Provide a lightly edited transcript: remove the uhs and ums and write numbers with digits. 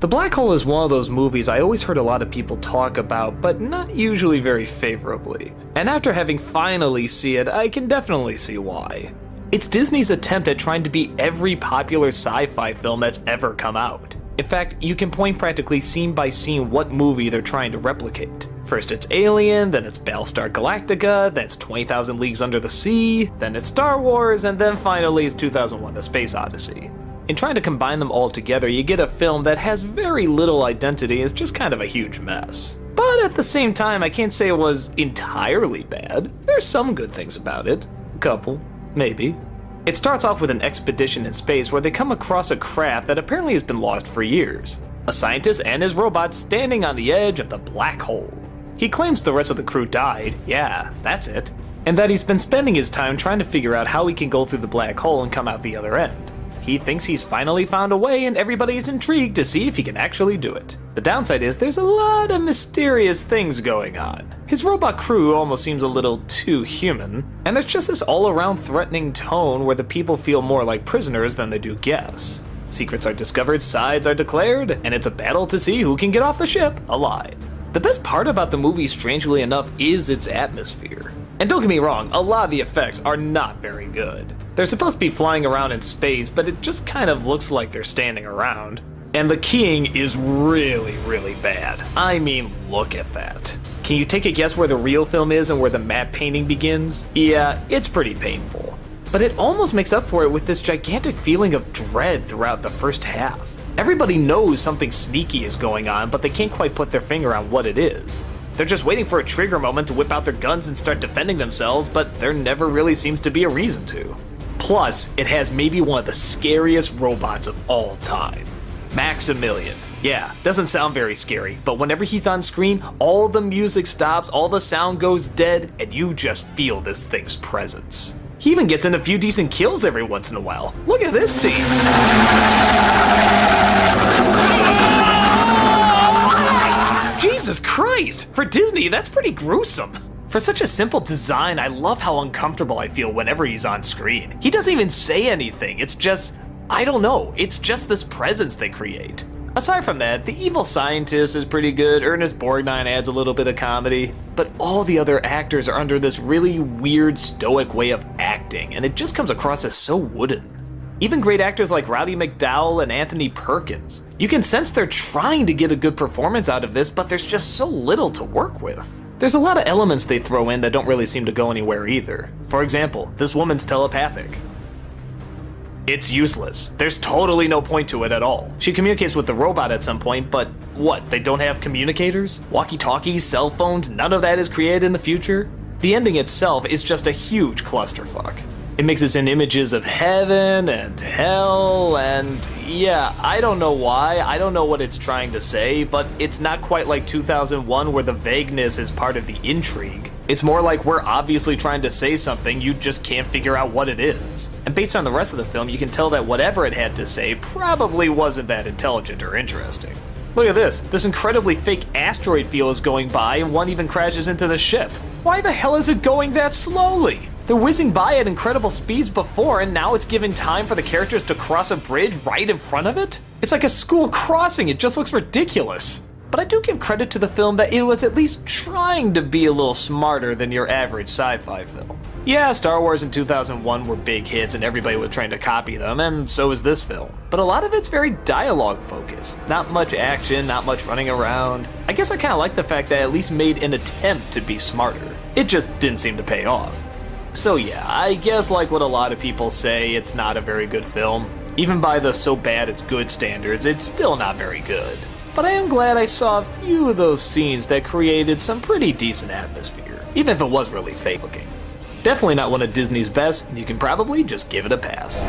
The Black Hole is one of those movies I always heard a lot of people talk about, but not usually very favorably. And after having finally seen it, I can definitely see why. It's Disney's attempt at trying to be every popular sci-fi film that's ever come out. In fact, you can point practically scene by scene what movie they're trying to replicate. First it's Alien, then it's Battlestar Galactica, then it's 20,000 Leagues Under the Sea, then it's Star Wars, and then finally it's 2001: A Space Odyssey. In trying to combine them all together, you get a film that has very little identity and is just kind of a huge mess. But at the same time, I can't say it was entirely bad. There's some good things about it. A couple, maybe. It starts off with an expedition in space where they come across a craft that apparently has been lost for years. A scientist and his robot standing on the edge of the black hole. He claims the rest of the crew died, yeah, that's it, and that he's been spending his time trying to figure out how he can go through the black hole and come out the other end. He thinks he's finally found a way and everybody's intrigued to see if he can actually do it. The downside is there's a lot of mysterious things going on. His robot crew almost seems a little too human, and there's just this all-around threatening tone where the people feel more like prisoners than they do guests. Secrets are discovered, sides are declared, and it's a battle to see who can get off the ship alive. The best part about the movie, strangely enough, is its atmosphere. And don't get me wrong, a lot of the effects are not very good. They're supposed to be flying around in space, but it just kind of looks like they're standing around. And the keying is really, really bad. I mean, look at that. Can you take a guess where the real film is and where the matte painting begins? Yeah, it's pretty painful. But it almost makes up for it with this gigantic feeling of dread throughout the first half. Everybody knows something sneaky is going on, but they can't quite put their finger on what it is. They're just waiting for a trigger moment to whip out their guns and start defending themselves, but there never really seems to be a reason to. Plus, it has maybe one of the scariest robots of all time. Maximilian. Yeah, doesn't sound very scary, but whenever he's on screen, all the music stops, all the sound goes dead, and you just feel this thing's presence. He even gets in a few decent kills every once in a while. Look at this scene. Jesus Christ! For Disney, that's pretty gruesome. For such a simple design, I love how uncomfortable I feel whenever he's on screen. He doesn't even say anything, it's just, I don't know, it's just this presence they create. Aside from that, the evil scientist is pretty good, Ernest Borgnine adds a little bit of comedy, but all the other actors are under this really weird stoic way of acting, and it just comes across as so wooden. Even great actors like Roddy McDowall and Anthony Perkins. You can sense they're trying to get a good performance out of this, but there's just so little to work with. There's a lot of elements they throw in that don't really seem to go anywhere either. For example, this woman's telepathic. It's useless. There's totally no point to it at all. She communicates with the robot at some point, but what, they don't have communicators? Walkie-talkies, cell phones, none of that is created in the future? The ending itself is just a huge clusterfuck. It mixes in images of heaven and hell and yeah, I don't know why, I don't know what it's trying to say, but it's not quite like 2001 where the vagueness is part of the intrigue. It's more like we're obviously trying to say something, you just can't figure out what it is. And based on the rest of the film, you can tell that whatever it had to say probably wasn't that intelligent or interesting. Look at this incredibly fake asteroid field is going by and one even crashes into the ship. Why the hell is it going that slowly? They're whizzing by at incredible speeds before and now it's giving time for the characters to cross a bridge right in front of it? It's like a school crossing, it just looks ridiculous. But I do give credit to the film that it was at least trying to be a little smarter than your average sci-fi film. Yeah, Star Wars in 2001 were big hits and everybody was trying to copy them, and so is this film. But a lot of it's very dialogue focused. Not much action, not much running around. I guess I kinda like the fact that it at least made an attempt to be smarter. It just didn't seem to pay off. So yeah, I guess like what a lot of people say, it's not a very good film. Even by the so bad it's good standards, it's still not very good. But I am glad I saw a few of those scenes that created some pretty decent atmosphere, even if it was really fake looking. Definitely not one of Disney's best, and you can probably just give it a pass.